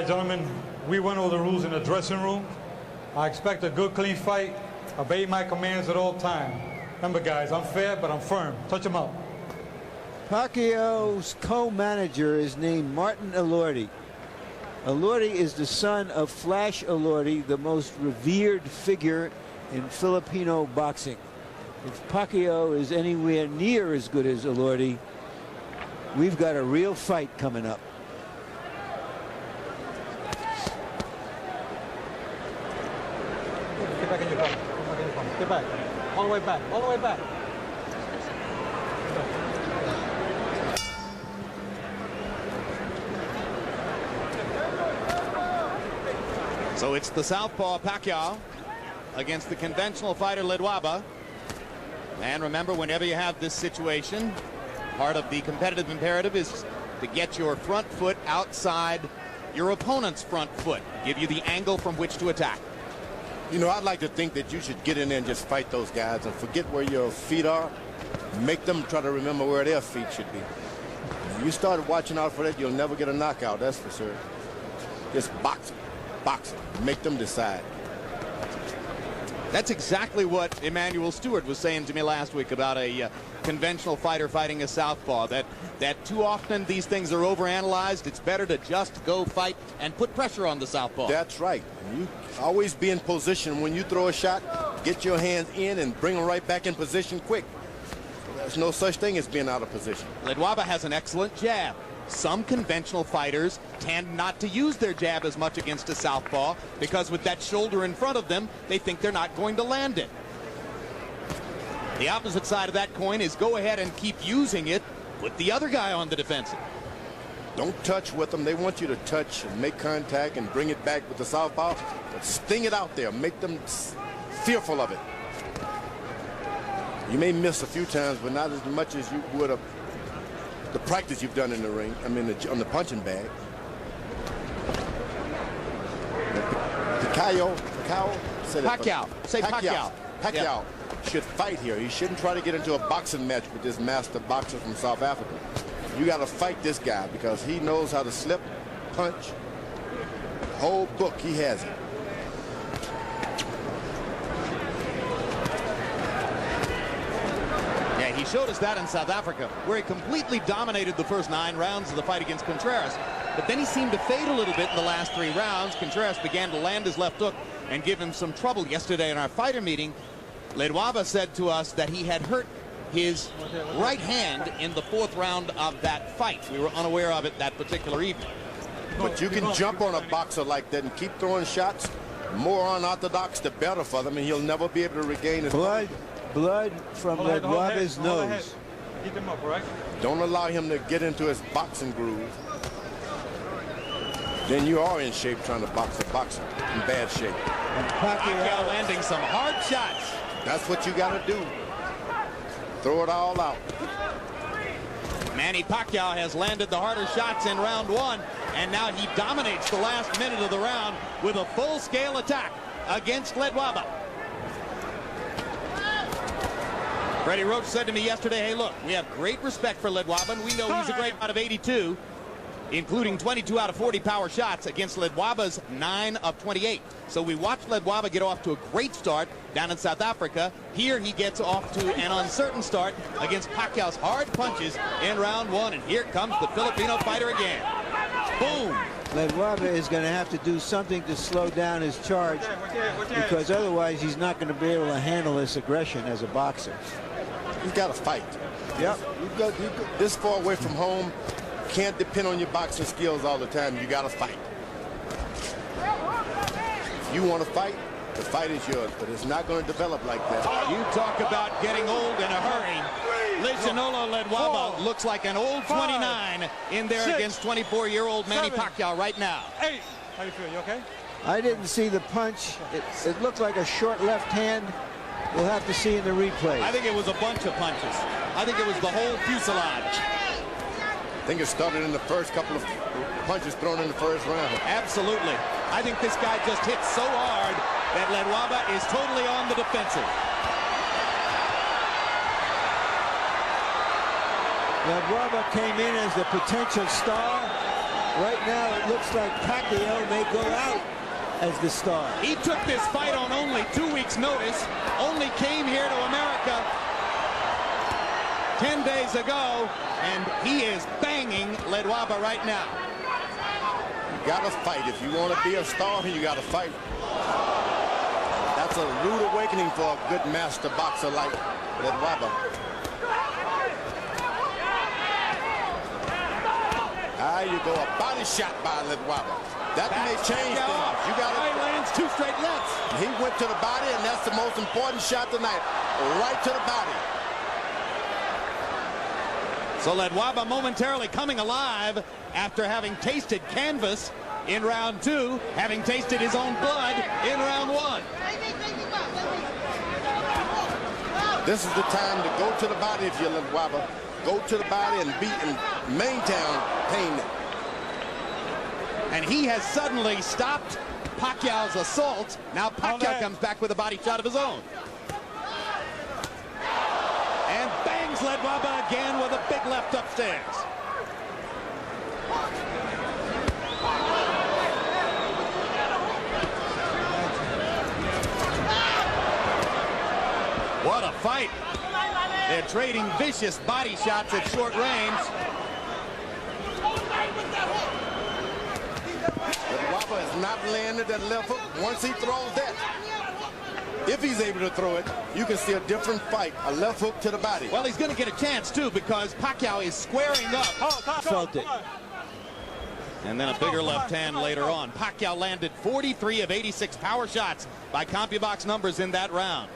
right, gentlemen, we went over the rules in the dressing room. I expect a good, clean fight. Obey my commands at all times. Remember, guys, I'm fair, but I'm firm. Touch him up. Pacquiao's co-manager is named Martin Elordi. Elordi is the son of Flash Elordi, the most revered figure in Filipino boxing. If Pacquiao is anywhere near as good as Elordi, we've got a real fight coming up. Get back in your corner. Get back. All the way back. All the way back. So it's the southpaw Pacquiao against the conventional fighter LEDWABA. And remember, whenever you have this situation, part of the competitive imperative is to get your front foot outside your opponent's front foot, give you the angle from which to attack. You know, I'd like to think that you should get in there and just fight those guys and forget where your feet are. Make them try to remember where their feet should be. If you start watching out for that, you'll never get a knockout, that's for sure. Just box them, make them decide. That's exactly what Emmanuel Stewart was saying to me last week about a conventional fighter fighting a southpaw, that too often these things are overanalyzed. It's better to just go fight and put pressure on the southpaw. That's right. You always be in position when you throw a shot. Get your hands in and bring them right back in position quick. There's no such thing as being out of position. LEDWABA has an excellent jab. Some conventional fighters tend not to use their jab as much against a southpaw because with that shoulder in front of them, they think they're not going to land it. The opposite side of that coin is go ahead and keep using it. Put the other guy on the defensive. Don't touch with them. They want you to touch and make contact and bring it back with the southpaw. But sting it out there. Make them fearful of it. You may miss a few times, but not as much as you would have the practice you've done in the ring. I mean, on the punching bag. Pacquiao. Pacquiao should fight here. He shouldn't try to get into a boxing match with this master boxer from South Africa. You got to fight this guy because he knows how to slip, punch. The whole book, he has it. Yeah, he showed us that in South Africa, where he completely dominated the first 9 rounds of the fight against Contreras. But then he seemed to fade a little bit in the last 3 rounds. Contreras began to land his left hook and give him some trouble. Yesterday in our fighter meeting, LEDWABA said to us that he had hurt his right hand in the 4th round of that fight. We were unaware of it that particular evening. But you can jump on a boxer like that and keep throwing shots. More unorthodox, the better for them, and he'll never be able to regain his blood from LEDWABA's nose. Keep him up, right? Don't allow him to get into his boxing groove. Then you are in shape trying to box a boxer in bad shape. And Pacquiao landing some hard shots. That's what you got to do. Throw it all out. Manny Pacquiao has landed the harder shots in round 1, and now he dominates the last minute of the round with a full-scale attack against LEDWABA. Freddie Roach said to me yesterday, hey, look, we have great respect for LEDWABA, and we know he's a great out of 82, including 22 out of 40 power shots against LEDWABA's 9 of 28. So we watched LEDWABA get off to a great start down in South Africa. Here he gets off to an uncertain start against Pacquiao's hard punches in round 1. And here comes the Filipino fighter again. Boom. LEDWABA is going to have to do something to slow down his charge because otherwise he's not going to be able to handle this aggression as a boxer. He's got to fight. Yep. You got this far away from home. Can't depend on your boxing skills all the time. You got to fight. If you want to fight, the fight is yours, but it's not going to develop like that. You talk about getting old in a hurry. Lejanolo LEDWABA looks like an old 29 in there against 24-year-old Manny Pacquiao right now. Hey, how you feel? You okay? I didn't see the punch. It looked like a short left hand. We'll have to see in the replay. I think it was a bunch of punches. I think it was the whole fuselage. I think it started in the first couple of punches thrown in the first round. Absolutely. I think this guy just hit so hard that LEDWABA is totally on the defensive. LEDWABA came in as the potential star. Right now, it looks like Pacquiao may go out as the star. He took this fight on only 2 weeks' notice, only came here to America 10 days ago, and he is banging LEDWABA right now. You got to fight. If you want to be a star, you got to fight. That's a rude awakening for a good master boxer like LEDWABA. There you go, a body shot by LEDWABA. That may change things. You got to lands 2 straight lefts. He went to the body, and that's the most important shot tonight. Right to the body. So LEDWABA momentarily coming alive after having tasted canvas in round 2, having tasted his own blood in round 1. This is the time to go to the body if you're LEDWABA. Go to the body and beat and maintain. And he has suddenly stopped Pacquiao's assault. Now Pacquiao comes back with a body shot of his own. And bangs LEDWABA again with a big left upstairs. What a fight. They're trading vicious body shots at short range. LEDWABA has not landed that left hook. Once he throws that, if he's able to throw it, you can see a different fight. A left hook to the body. Well, he's going to get a chance, too, because Pacquiao is squaring up. Felt it. And then a bigger left hand later on. Pacquiao landed 43 of 86 power shots by CompuBox numbers in that round.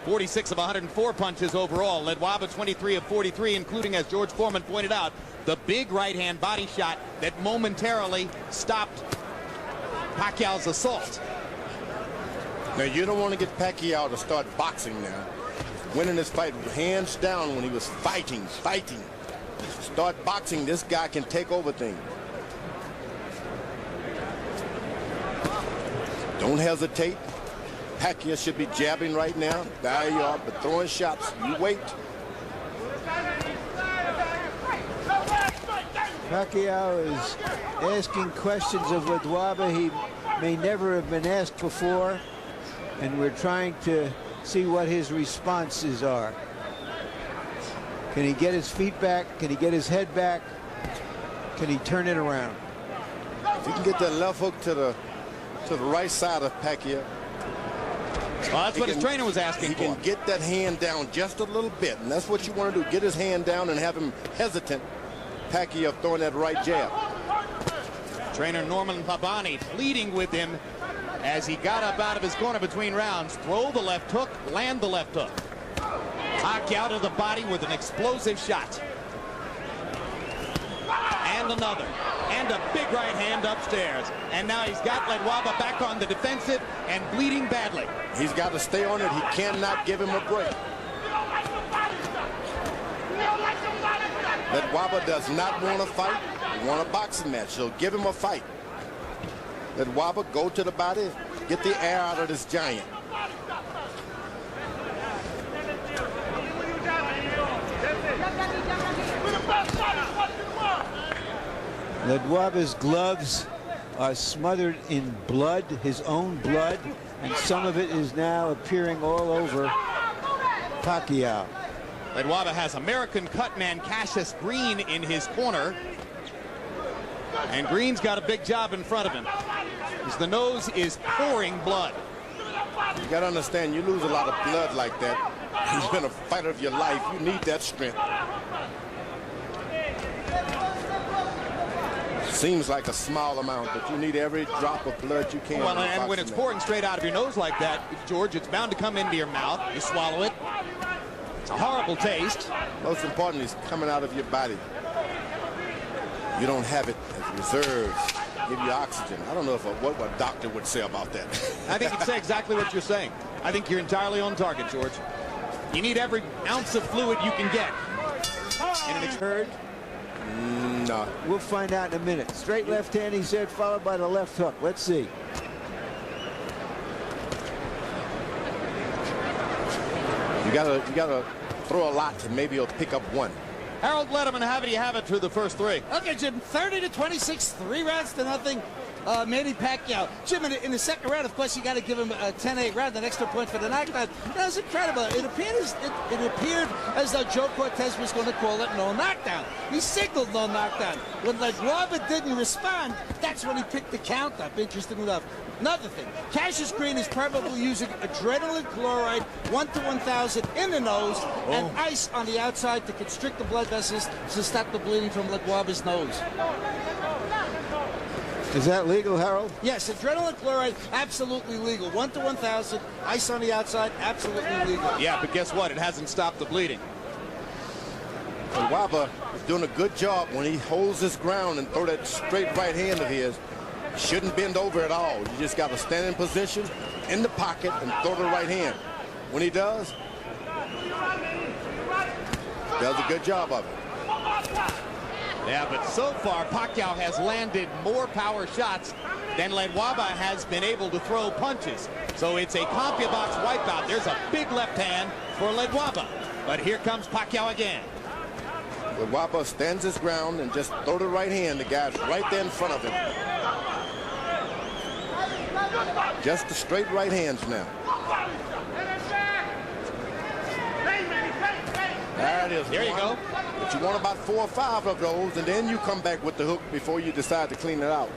46 of 104 punches overall. LEDWABA 23 of 43, including, as George Foreman pointed out, the big right-hand body shot that momentarily stopped Pacquiao's assault. Now, you don't want to get Pacquiao to start boxing now. Winning this fight hands down when he was fighting. Start boxing, this guy can take over things. Don't hesitate. Pacquiao should be jabbing right now. There you are, but throwing shots. You wait. Pacquiao is asking questions of LEDWABA he may never have been asked before, and we're trying to see what his responses are. Can he get his feet back? Can he get his head back? Can he turn it around? If you can get that left hook to the right side of Pacquiao. Well, that's what his trainer was asking for. He can get that hand down just a little bit, and that's what you want to do. Get his hand down and have him hesitant. Pacquiao throwing that right jab. Trainer Norman Pabani pleading with him as he got up out of his corner between rounds. Throw the left hook, land the left hook. Pacquiao to the body with an explosive shot. And another. And a big right hand upstairs. And now he's got LEDWABA back on the defensive and bleeding badly. He's got to stay on it. He cannot give him a break. LEDWABA does not want to fight. He wants a boxing match. So give him a fight. LEDWABA, go to the body. Get the air out of this giant. LEDWABA's gloves are smothered in blood, his own blood, and some of it is now appearing all over Pacquiao. LEDWABA has American cutman Cassius Green in his corner. And Green's got a big job in front of him, as the nose is pouring blood. You got to understand, you lose a lot of blood like that. You've been a fighter of your life. You need that strength. Seems like a small amount, but you need every drop of blood you can. Well, and when it's pouring straight out of your nose like that, George, it's bound to come into your mouth. You swallow it. It's a horrible taste. Most importantly, it's coming out of your body. You don't have it as reserves. Give you oxygen. I don't know if what a doctor would say about that. I think he'd say exactly what you're saying. I think you're entirely on target, George. You need every ounce of fluid you can get. And it's Heard? No. We'll find out in a minute. Straight left hand, he said, followed by the left hook. Let's see. You gotta throw a lot, and maybe he'll pick up one. Harold Letterman, how do you have it through the first three? Okay, Jim, 30-26, 3 rounds to nothing. Manny Pacquiao. Jim, in the second round, of course, you got to give him a 10-8 round, an extra point for the knockdown. That was incredible. It appeared as though Joe Cortez was going to call it no knockdown. He signaled no knockdown. When LEDWABA didn't respond, that's when he picked the count up, interesting enough. Another thing, Cassius Green is probably using adrenaline chloride 1 to 1,000 in the nose and ice on the outside to constrict the blood vessels to stop the bleeding from LEDWABA's nose. Is that legal, Harold? Yes, adrenaline chloride, absolutely legal. 1 to 1,000, ice on the outside, absolutely legal. Yeah, but guess what? It hasn't stopped the bleeding. LEDWABA is doing a good job when he holds his ground and throw that straight right hand of his. Shouldn't bend over at all. You just got to stand in position in the pocket and throw the right hand. When he does a good job of it. Yeah, but so far, Pacquiao has landed more power shots than LEDWABA has been able to throw punches. So it's a CompuBox wipeout. There's a big left hand for LEDWABA. But here comes Pacquiao again. LEDWABA stands his ground and just throw the right hand. The guy's right there in front of him. Just the straight right hands now. There it is. There you go. But you want about 4 or 5 of those, and then you come back with the hook before you decide to clean it out.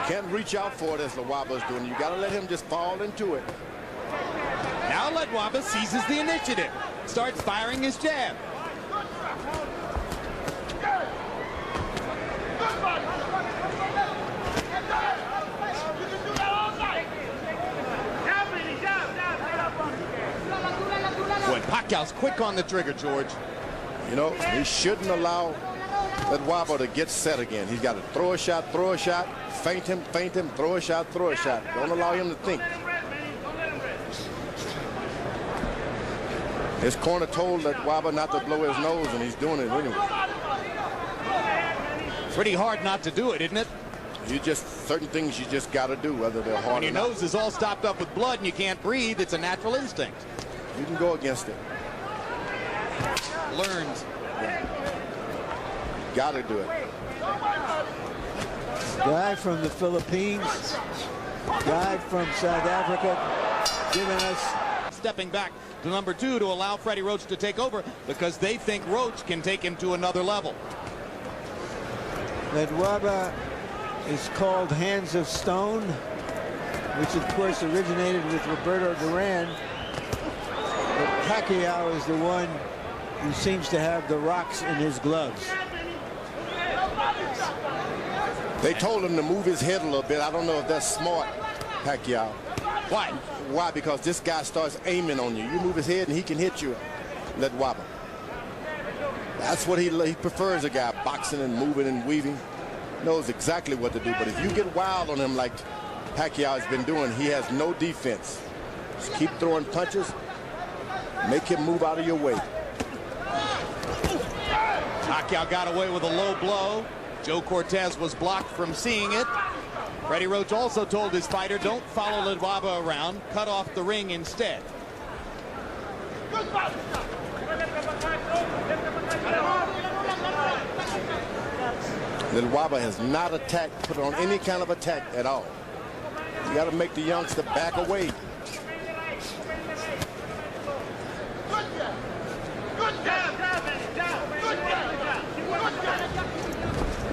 Can't reach out for it as LEDWABA's doing. You got to let him just fall into it. Now LEDWABA seizes the initiative, starts firing his jab. Boy, Pacquiao's quick on the trigger, George. You know, he shouldn't allow LEDWABA to get set again. He's got to throw a shot, feint him, throw a shot, Don't allow him to think. His corner told LEDWABA not to blow his nose, and he's doing it anyway. Pretty hard not to do it, isn't it? Certain things you just got to do, whether they're hard when your or not. nose is all stopped up with blood and you can't breathe, it's a natural instinct. You can go against it. Learned. Got to do it. Guy from the Philippines, guy from South Africa, giving us. Stepping back to number 2 to allow Freddie Roach to take over because they think Roach can take him to another level. LEDWABA is called Hands of Stone, which of course originated with Roberto Duran. But Pacquiao is the one who seems to have the rocks in his gloves. They told him to move his head a little bit. I don't know if that's smart, Pacquiao. Why? Why? Because this guy starts aiming on you. You move his head and he can hit you, LEDWABA. That's what he prefers, a guy boxing and moving and weaving. Knows exactly what to do. But if you get wild on him like Pacquiao has been doing, he has no defense. Just keep throwing punches. Make him move out of your way. Pacquiao got away with a low blow. Joe Cortez was blocked from seeing it. Freddie Roach also told his fighter, don't follow LEDWABA around, cut off the ring instead. LEDWABA has not attacked, put on any kind of attack at all. You got to make the youngster back away.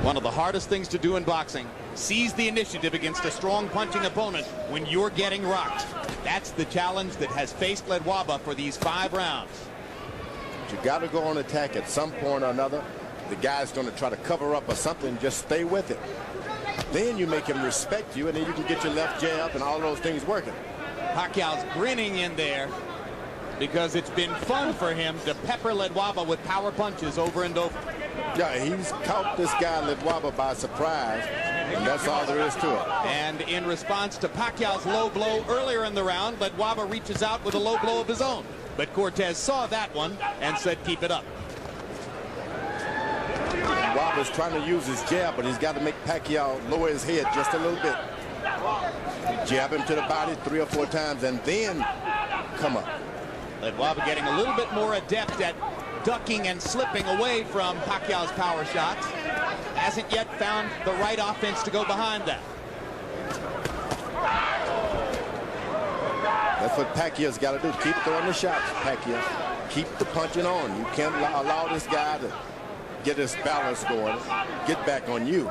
One of the hardest things to do in boxing, seize the initiative against a strong punching opponent when you're getting rocked. That's the challenge that has faced LEDWABA for these 5 rounds. You got to go on attack at some point or another. The guy's going to try to cover up or something. Just stay with it. Then you make him respect you, and then you can get your left jab and all those things working. Pacquiao's grinning in there because it's been fun for him to pepper LEDWABA with power punches over and over. Yeah, he's caught this guy LEDWABA by surprise, and that's all there is to it. And in response to Pacquiao's low blow earlier in the round, LEDWABA reaches out with a low blow of his own. But Cortez saw that one and said, keep it up. LEDWABA's trying to use his jab, but he's got to make Pacquiao lower his head just a little bit. Jab him to the body 3 or 4 times, and then come up. LEDWABA getting a little bit more adept at ducking and slipping away from Pacquiao's power shots. Hasn't yet found the right offense to go behind that. That's what Pacquiao's got to do. Keep throwing the shots, Pacquiao. Keep the punching on. You can't allow this guy to get his balance going, get back on you.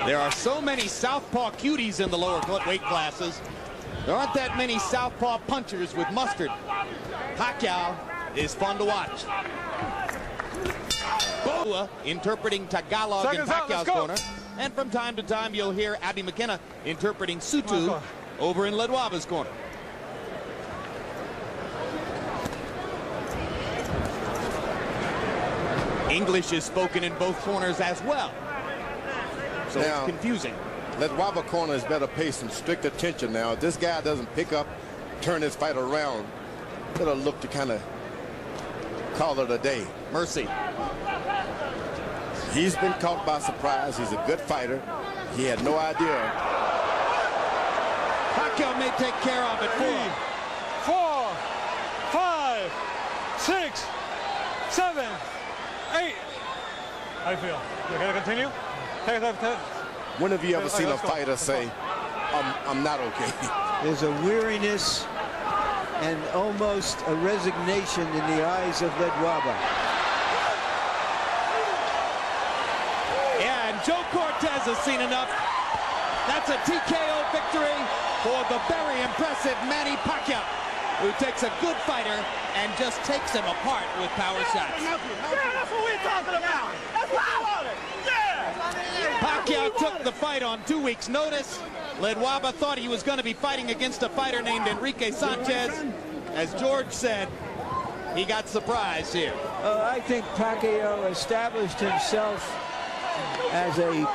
There are so many southpaw cuties in the lower weight classes. There aren't that many southpaw punchers with mustard. Pacquiao is fun to watch. Boa interpreting Tagalog in Pacquiao's corner. And from time to time, you'll hear Abby McKenna interpreting Sutu over in LEDWABA's corner. English is spoken in both corners as well. So now, it's confusing. LEDWABA corner is better pay some strict attention now. If this guy doesn't pick up, turn his fight around, it'll look to kind of call it a day. Mercy. He's been caught by surprise. He's a good fighter. He had no idea. Pacquiao may take care of it. 3, 4, 5, 6, 7, 8. How do you feel? You gonna continue? When have you ever seen a fighter say, I'm not okay? There's a weariness and almost a resignation in the eyes of LEDWABA. Yeah, and Joe Cortez has seen enough. That's a TKO victory for the very impressive Manny Pacquiao, who takes a good fighter and just takes him apart with power shots. Yeah, that's what we're talking about. That's what I wanted. Yeah. Pacquiao took the fight on 2 weeks' notice. LEDWABA thought he was going to be fighting against a fighter named Enrique Sanchez. As George said, he got surprised here. I think Pacquiao established himself as a